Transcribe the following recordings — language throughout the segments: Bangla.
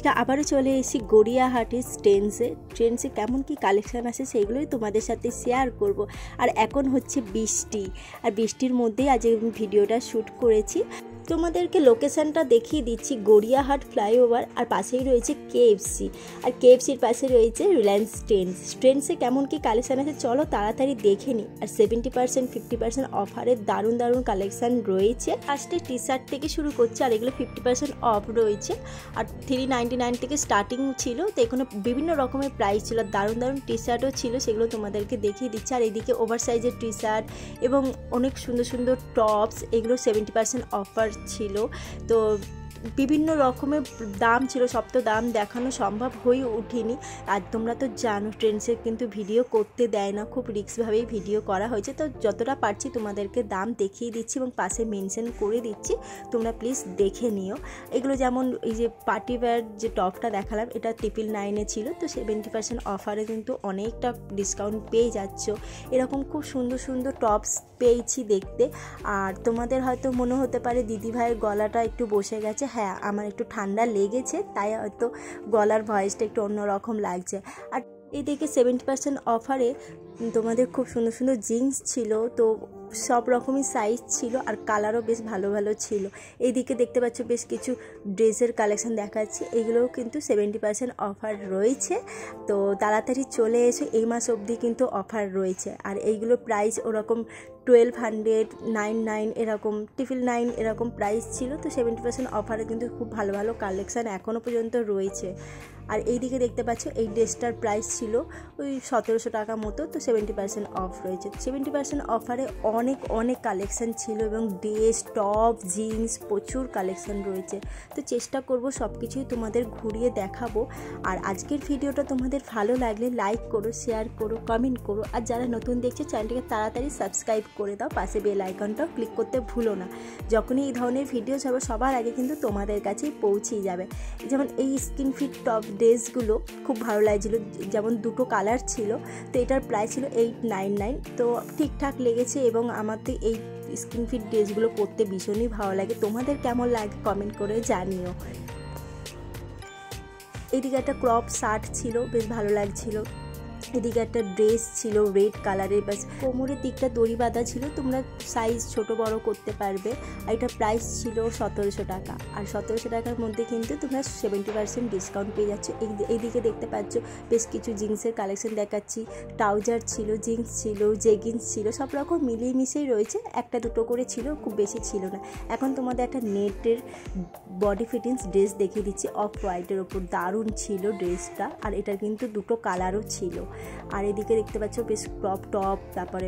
আজকে আবারও চলে এসেছি গড়িয়াহাটের ট্রেন্ডসে কেমন কি কালেকশান আছে সেগুলোই তোমাদের সাথে শেয়ার করব। আর এখন হচ্ছে বৃষ্টি, আর বৃষ্টির মধ্যেই আজ আমি ভিডিওটা শ্যুট করেছি। তোমাদেরকে লোকেশানটা দেখিয়ে দিচ্ছি, গড়িয়াহাট ফ্লাইওভার, আর পাশেই রয়েছে কেএফসি, আর কেএফসির পাশে রয়েছে রিলায়েন্স ট্রেন্ডসে কেমন কি কালেকশান আছে চলো তাড়াতাড়ি দেখে নিই। আর 70% 50% অফারের দারুণ দারুণ কালেকশান রয়েছে। ফার্স্টে টি শার্ট থেকে শুরু করছে, আর এগুলো 50% অফ রয়েছে। আর 399 থেকে স্টার্টিং ছিল, তো এখানে বিভিন্ন রকমের প্রাইস ছিল। দারুণ দারুণ টি শার্টও ছিল, সেগুলো তোমাদেরকে দেখিয়ে দিচ্ছে। আর এদিকে ওভার সাইজের টি শার্ট এবং অনেক সুন্দর সুন্দর টপস, এগুলো 70% অফার ছিল। তো বিভিন্ন রকমের দাম ছিল, সব তো দাম দেখানো সম্ভব হয়ে ওঠেনি। আর তোমরা তো জানো ট্রেন্ডসে কিন্তু ভিডিও করতে দেয় না, খুব রিস্কভাবেই ভিডিও করা হয়েছে। তো যতটা পারছি তোমাদেরকে দাম দেখিয়ে দিচ্ছি এবং পাশে মেনশন করে দিচ্ছি, তোমরা প্লিজ দেখে নিও। এগুলো যেমন এই যে পার্টি ওয়্যার যে টপটা দেখালাম, এটা 999 ছিল, তো 70% অফারে কিন্তু অনেকটা ডিসকাউন্ট পেয়ে যাচ্ছ। এরকম খুব সুন্দর সুন্দর টপস পেয়েছি দেখতে। আর তোমাদের হয়তো মনে হতে পারে দিদিভাইয়ের গলাটা একটু বসে গেছে। হ্যাঁ, আমার একটু ঠান্ডা লেগেছে, তাই হয়তো গলার ভয়েসটা একটু অন্যরকম লাগছে। আর এদিকে 70% অফারে তোমাদের খুব সুন্দর সুন্দর জিন্স ছিল, তো সব রকমই সাইজ ছিল, আর কালারও বেশ ভালো ভালো ছিল। এইদিকে দেখতে পাচ্ছ বেশ কিছু ড্রেসের কালেকশন দেখাচ্ছি, এগুলোও কিন্তু 70% অফার রয়েছে। তো তাড়াতাড়ি চলে এসো, এই মাস অবধি কিন্তু অফার রয়েছে। আর এইগুলো প্রাইস ওরকম 1200, 99 এরকম, 999 এরকম প্রাইস ছিল। তো 70% অফারে কিন্তু খুব ভালো ভালো কালেকশান এখনও পর্যন্ত রয়েছে। আর এইদিকে দেখতে পাচ্ছ এই ড্রেসটার প্রাইস ছিল ওই 1700 টাকা মতো, তো 70% অফ রয়েছে। 70% অফারে অনেক অনেক কালেকশান ছিল, এবং ড্রেস, টপ, জিন্স প্রচুর কালেকশান রয়েছে। তো চেষ্টা করব সব কিছুই তোমাদের ঘুরিয়ে দেখাবো। আর আজকের ভিডিওটা তোমাদের ভালো লাগলে লাইক করো, শেয়ার করো, কমেন্ট করো। আর যারা নতুন দেখছে চ্যানেলটিকে তাড়াতাড়ি সাবস্ক্রাইব করে দাও, পাশে বেল আইকনটাও ক্লিক করতে ভুলো না। যখনই এই ধরনের ভিডিও ছাড়বো সবার আগে কিন্তু তোমাদের কাছেই পৌঁছেই যাবে। যেমন এই স্কিন ফিট টপ ড্রেসগুলো খুব ভালো লাগছিলো, যেমন দুটো কালার ছিল, তো এটার প্রাইস ছিল 899, তো ঠিকঠাক লেগেছে। এবং আমার তো এই স্কিন ফিট ড্রেসগুলো পরতে ভীষণই ভালো লাগে। তোমাদের কেমন লাগে কমেন্ট করে জানিও। এদিকে একটা ক্রপ শার্ট ছিল, বেশ ভালো লাগছিল। এদিকে একটা ড্রেস ছিল রেড কালারের, বাস কোমরের দিকটা দড়ি বাঁধা ছিল, তোমরা সাইজ ছোট বড় করতে পারবে। আর এটার প্রাইস ছিল 1700 টাকা। আর 1700 টাকার মধ্যে কিন্তু তোমরা 70% ডিসকাউন্ট পেয়ে যাচ্ছ। এইদিকে দেখতে পাচ্ছ বেশ কিছু জিন্সের কালেকশন দেখাচ্ছি। ট্রাউজার ছিল, জিন্স ছিল, জেগিন্স ছিল, সব রকম মিলিয়ে মিশিয়ে রয়েছে। একটা দুটো করে ছিল, খুব বেশি ছিল না। এখন তোমাদের একটা নেটের বডি ফিটিংস ড্রেস দেখিয়ে দিচ্ছি, অফ হোয়াইটের ওপর। দারুণ ছিল ড্রেসটা, আর এটার কিন্তু দুটো কালারও ছিল। আর এদিকে দেখতে পাচ্ছ বেশ ক্রপ টপ, তারপরে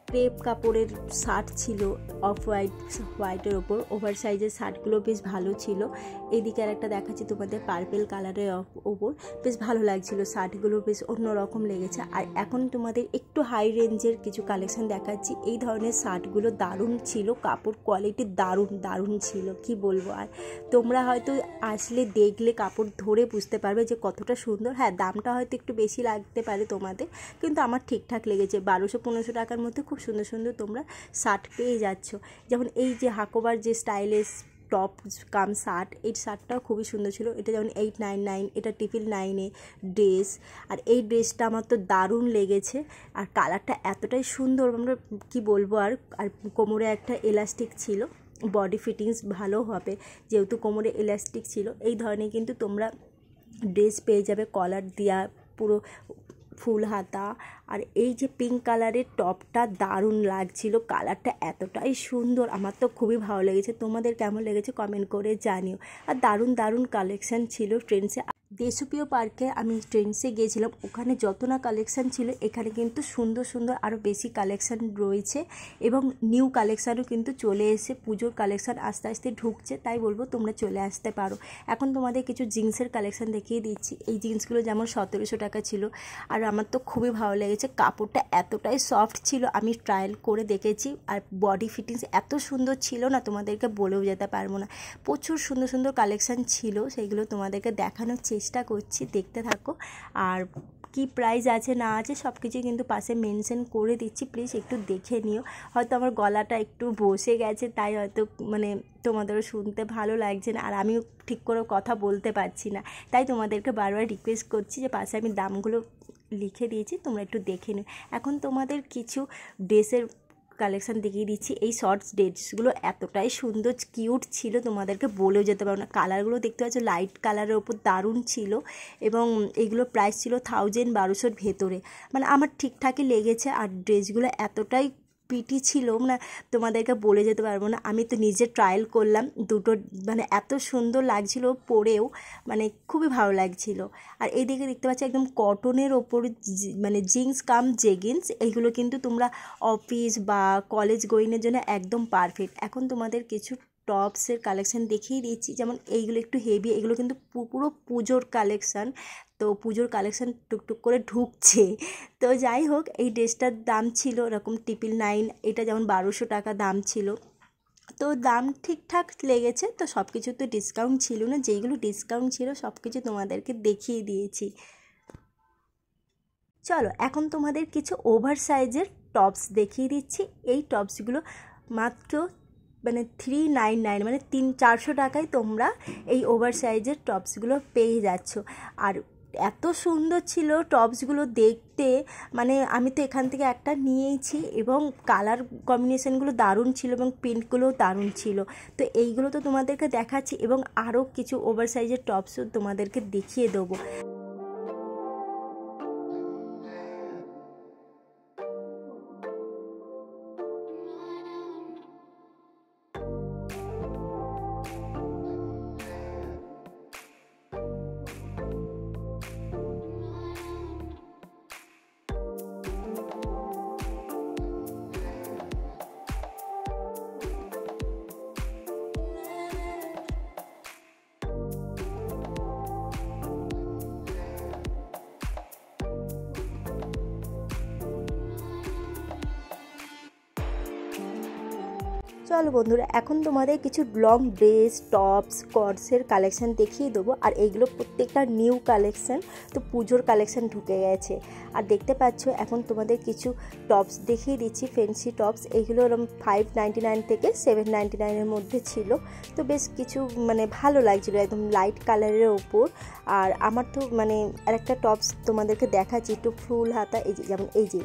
ক্রেপ কাপড়ের শার্ট ছিল অফ হোয়াইটের ওপর। ওভার সাইজের শার্টগুলো বেশ ভালো ছিল। এইদিকে আর একটা দেখাচ্ছি তোমাদের পার্পেল কালারের ওপর, বেশ ভালো লাগছিল শার্টগুলো, বেশ অন্যরকম লেগেছে। আর এখন তোমাদের একটু হাই রেঞ্জের কিছু কালেকশন দেখাচ্ছি। এই ধরনের শার্টগুলো দারুণ ছিল, কাপড় কোয়ালিটি দারুণ দারুণ ছিল, কি বলবো। আর তোমরা হয়তো আসলে দেখলে কাপড় ধরে বুঝতে পারবে যে কতটা সুন্দর। হ্যাঁ, দামটা হয়তো একটু বেশি লাগতে পারে তোমাদের, কিন্তু আমার ঠিকঠাক লেগেছে। 1200-1500 টাকার মধ্যে খুব সুন্দর সুন্দর তোমরা শার্ট পেয়ে যাচ্ছ। যেমন এই যে হাকোবার যে স্টাইলিশ টপ কাম শার্ট, এই শার্টটাও খুবই সুন্দর ছিল। এটা যেমন 899, এটা 999 ড্রেস। আর এই ড্রেসটা আমার তো দারুণ লেগেছে, আর কালারটা এতটাই সুন্দর, আমরা কি বলবো। আর কোমরে একটা এলাস্টিক ছিল, বডি ফিটিংস ভালো হবে যেহেতু কোমরে এলাস্টিক ছিল। এই ধরনের কিন্তু তোমরা ড্রেস পেয়ে যাবে, কলার দেওয়া, পুরো ফুল হাতা। আর এই যে পিঙ্ক কালারের টপটা দারুণ লাগছিল, কালারটা এতটাই সুন্দর, আমার তো খুবই ভালো লেগেছে। তোমাদের কেমন লেগেছে কমেন্ট করে জানিও। আর দারুণ দারুণ কালেকশান ছিল ট্রেন্ডসে। দেশপ্রিয় পার্কে আমি ট্রেন্ডসে গিয়েছিলাম, ওখানে যত না কালেকশান ছিল, এখানে কিন্তু সুন্দর সুন্দর আরও বেশি কালেকশান রয়েছে। এবং নিউ কালেকশানও কিন্তু চলে এসে, পুজোর কালেকশান আস্তে আস্তে ঢুকছে, তাই বলবো তোমরা চলে আসতে পারো। এখন তোমাদের কিছু জিন্সের কালেকশান দেখিয়ে দিচ্ছি। এই জিন্সগুলো যেমন 1700 টাকা ছিল, আর আমার তো খুবই ভালো লেগেছে। কাপড়টা এতটাই সফট ছিল, আমি ট্রায়াল করে দেখেছি। আর বডি ফিটিংস এত সুন্দর ছিল না, তোমাদেরকে বলেও যেতে পারবো না। প্রচুর সুন্দর সুন্দর কালেকশান ছিল, সেইগুলো তোমাদেরকে দেখানোর চেষ্টা চেষ্টা করছি, দেখতে থাকো। আর কি প্রাইস আছে না আছে সব কিছু কিন্তু পাশে মেনশন করে দিচ্ছি, প্লিজ একটু দেখে নিও। হয়তো আমার গলাটা একটু বসে গেছে, তাই হয়তো মানে তোমাদেরও শুনতে ভালো লাগছে না, আর আমিও ঠিক করে কথা বলতে পারছি না, তাই তোমাদেরকে বারবার রিকোয়েস্ট করছি যে পাশে আমি দামগুলো লিখে দিয়েছি, তোমরা একটু দেখে নিও। এখন তোমাদের কিছু ড্রেসের কালেকশান দেখিয়ে দিচ্ছি। এই শর্টস ড্রেসগুলো এতটাই সুন্দর কিউট ছিল, তোমাদেরকে বলেও যেতে পারবো না। কালারগুলো দেখতে পাচ্ছ লাইট কালারের ওপর দারুণ ছিল, এবং এগুলো প্রাইস ছিল 1200 ভেতরে, মানে আমার ঠিকঠাকই লেগেছে। আর ড্রেসগুলো এতটাই পিটি ছিল, মানে তোমাদেরকে বলে যেতে পারবো না। আমি তো নিজে ট্রায়াল করলাম দুটো, মানে এত সুন্দর লাগছিল পরেও, মানে খুবই ভালো লাগছিল। আর এইদিকে দেখতে পাচ্ছি একদম কটনের ওপর মানে জিন্স কাম জেগিন্স, এইগুলো কিন্তু তোমরা অফিস বা কলেজ গোয়িংয়ের জন্য একদম পারফেক্ট। এখন তোমাদের কিছু টপসের কালেকশান দেখিয়ে দিচ্ছি, যেমন এইগুলো একটু হেভি, এগুলো কিন্তু পুরো পুজোর কালেকশান, তো পুজোর কালেকশান টুকটুক করে ঢুকছে। তো যাই হোক, এই ড্রেসটার দাম ছিল এরকম 999, এটা যেমন 1200 টাকা দাম ছিল, তো দাম ঠিকঠাক লেগেছে। তো সব কিছু তো ডিসকাউন্ট ছিল না, যেইগুলো ডিসকাউন্ট ছিল সব কিছু তোমাদেরকে দেখিয়ে দিয়েছি। চলো এখন তোমাদের কিছু ওভার সাইজের টপস দেখিয়ে দিচ্ছি। এই টপসগুলো মাত্র মানে 399, মানে 400 টাকায় তোমরা এই ওভার সাইজের টপসগুলো পেয়ে যাচ্ছ। আর এত সুন্দর ছিল টপসগুলো দেখতে, মানে আমি তো এখান থেকে একটা নিয়েছি, এবং কালার কম্বিনেশানগুলো দারুণ ছিল, এবং প্রিন্টগুলোও দারুণ ছিল। তো এইগুলো তো তোমাদেরকে দেখাচ্ছি, এবং আরও কিছু ওভার সাইজের টপসও তোমাদেরকে দেখিয়ে দেবো। চলো বন্ধুরা, এখন তোমাদের কিছু লং ড্রেস টপস কটসের কালেকশান দেখিয়ে দেবো। আর এইগুলো প্রত্যেকটা নিউ কালেকশান, তো পুজোর কালেকশান ঢুকে গেছে। আর দেখতে পাচ্ছ এখন তোমাদের কিছু টপস দেখিয়ে দিচ্ছি, ফ্যান্সি টপস। এইগুলো এরকম 599 থেকে 799-এর মধ্যে ছিল, তো বেশ কিছু মানে ভালো লাগছিলো, একদম লাইট কালারের ওপর। আর আমার তো মানে আরেকটা টপস তোমাদেরকে দেখাচ্ছি, একটু ফুল হাতা, এই যে যেমন এই যে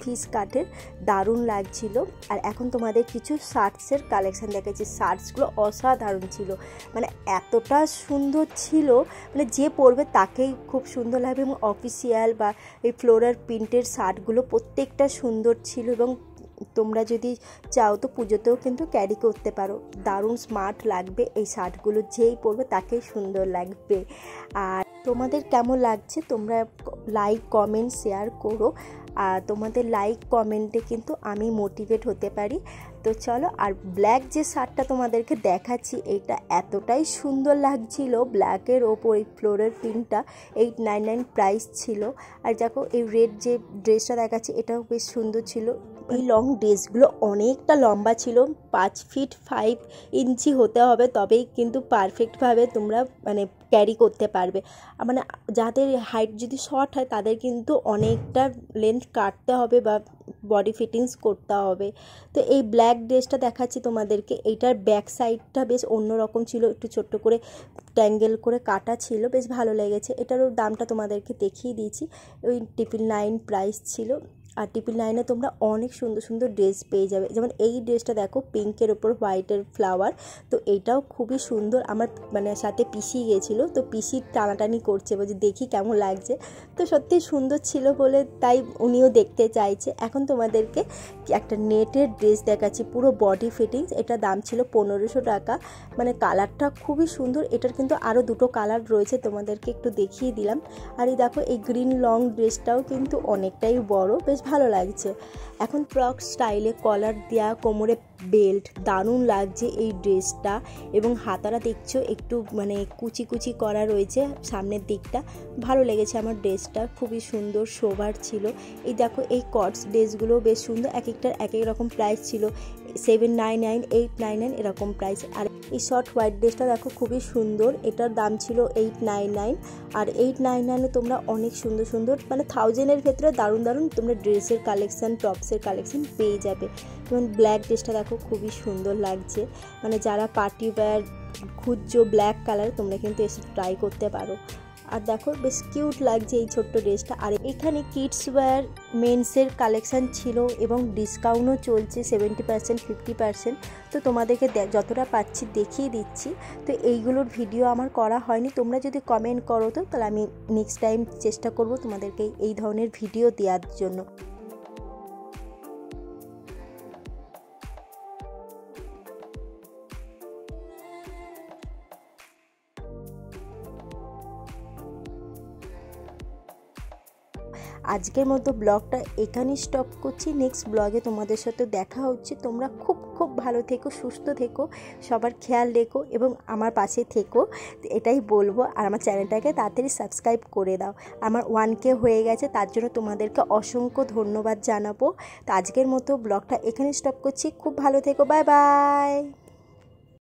ফিস কাটের, দারুণ লাগছিল। আর এখন তোমাদের কিছু শার্টসের কালেকশান দেখাচ্ছি। শার্টসগুলো অসাধারণ ছিল, মানে এতটা সুন্দর ছিল, মানে যে পরবে তাকেই খুব সুন্দর লাগবে। এবং অফিসিয়াল বা এই ফ্লোরাল প্রিন্টের শার্টগুলো প্রত্যেকটা সুন্দর ছিল, এবং তোমরা যদি চাও তো পুজোতেও কিন্তু ক্যারি করতে পারো, দারুণ স্মার্ট লাগবে এই শার্টগুলো, যেই পরবে তাকেই সুন্দর লাগবে। আর তোমাদের কেমন লাগছে তোমরা লাইক কমেন্ট শেয়ার করো, আর তোমাদের লাইক কমেন্টে কিন্তু আমি মোটিভেট হতে পারি। তো চলো, আর ব্ল্যাক যে শার্টটা তোমাদেরকে দেখাচ্ছি, এইটা এতটাই সুন্দর লাগছিল, ব্ল্যাকের ওপর এই ফ্লোরের প্রিন্টটা, 899 প্রাইস ছিল। আর দেখো এই রেড যে ড্রেসটা দেখাচ্ছি, এটাও বেশ সুন্দর ছিল। এই লং ড্রেসগুলো অনেকটা লম্বা ছিল, 5 ফিট 5 ইঞ্চি হতে হবে, তবেই কিন্তু পারফেক্টভাবে তোমরা মানে ক্যারি করতে পারবে। মানে যাদের হাইট যদি শর্ট হয় তাদের কিন্তু অনেকটা লেন্থ কাটতে হবে বা বডি ফিটিংস করতে হবে। তো এই ব্ল্যাক ড্রেসটা দেখাচ্ছি তোমাদেরকে, এইটার ব্যাক সাইডটা বেশ অন্যরকম ছিল, একটু ছোট্ট করে ট্যাঙ্গেল করে কাটা ছিল, বেশ ভালো লেগেছে। এটারও দামটা তোমাদেরকে দেখিয়ে দিয়েছি, ওই 999 প্রাইস ছিল। আর 999-এ তোমরা অনেক সুন্দর সুন্দর ড্রেস পেয়ে যাবে, যেমন এই ড্রেসটা দেখো পিঙ্কের ওপর হোয়াইটের ফ্লাওয়ার, তো এইটাও খুবই সুন্দর। আমার মানে সাথে পিসি গেছিলো, তো পিসির টানাটানি করছে, বলছে দেখি কেমন লাগছে, তো সত্যি সুন্দর ছিল বলে তাই উনিও দেখতে চাইছে। এখন তোমাদেরকে একটা নেটের ড্রেস দেখাচ্ছি, পুরো বডি ফিটিংস, এটা দাম ছিল 1500 টাকা, মানে কালারটা খুবই সুন্দর। এটার কিন্তু আরও দুটো কালার রয়েছে, তোমাদেরকে একটু দেখিয়ে দিলাম। আর এই দেখো এই গ্রিন লং ড্রেসটাও কিন্তু অনেকটাই বড়, বেশ ভালো লাগছে। এখন ফ্রক স্টাইলে কলার দেওয়া, কোমরে বেল্ট, দারুণ লাগছে এই ড্রেসটা। এবং হাতারা দেখছো একটু মানে কুচি কুচি করা রয়েছে সামনের দিকটা, ভালো লেগেছে আমার ড্রেসটা, খুবই সুন্দর সোবার ছিল। এই দেখো এই কটস ড্রেসগুলো বেশ সুন্দর, এক একটার এক এক রকম প্রাইস ছিল, 799 899 এরকম প্রাইস। আর এই শর্ট হোয়াইট ড্রেসটা দেখো খুবই সুন্দর, এটার দাম ছিল 899 আর 899 তোমরা অনেক সুন্দর সুন্দর মানে 1000-এর ভেতরে দারুণ দারুণ তোমরা ড্রেসের কালেকশান, টপসের কালেকশান পেয়ে যাবে। যেমন ব্ল্যাক ড্রেসটা দেখো খুবই সুন্দর লাগছে, মানে যারা পার্টি ওয়্যার খুঁজছো ব্ল্যাক কালার তোমরা কিন্তু এসে ট্রাই করতে পারো। আর দেখো বেশ কিউট লাগছে এই ছোট্ট ড্রেসটা। আর এখানে কিডস ওয়্যার মেন্সের কালেকশান ছিল এবং ডিসকাউন্টও চলছে 70% 50%। তো তোমাদেরকে যতটা পাচ্ছি দেখিয়ে দিচ্ছি। তো এইগুলোর ভিডিও আমার করা হয়নি, তোমরা যদি কমেন্ট করো তো তাহলে আমি নেক্সট টাইম চেষ্টা করব তোমাদেরকে এই ধরনের ভিডিও দেওয়ার জন্য। আজকের মতো ব্লগটা এখানেই স্টপ করছি, নেক্সট ব্লগে তোমাদের সাথে দেখা হচ্ছে। তোমরা খুব খুব ভালো থেকো, সুস্থ থেকো, সবার খেয়াল রেখো এবং আমার পাশে থেকো, এটাই বলবো। আর আমার চ্যানেলটাকে তাড়াতাড়ি সাবস্ক্রাইব করে দাও, আমার 1K হয়ে গেছে, তার জন্য তোমাদেরকে অসংখ্য ধন্যবাদ জানাবো। তো আজকের মতো ব্লগটা এখানে স্টপ করছি, খুব ভালো থেকো, বাই বাই।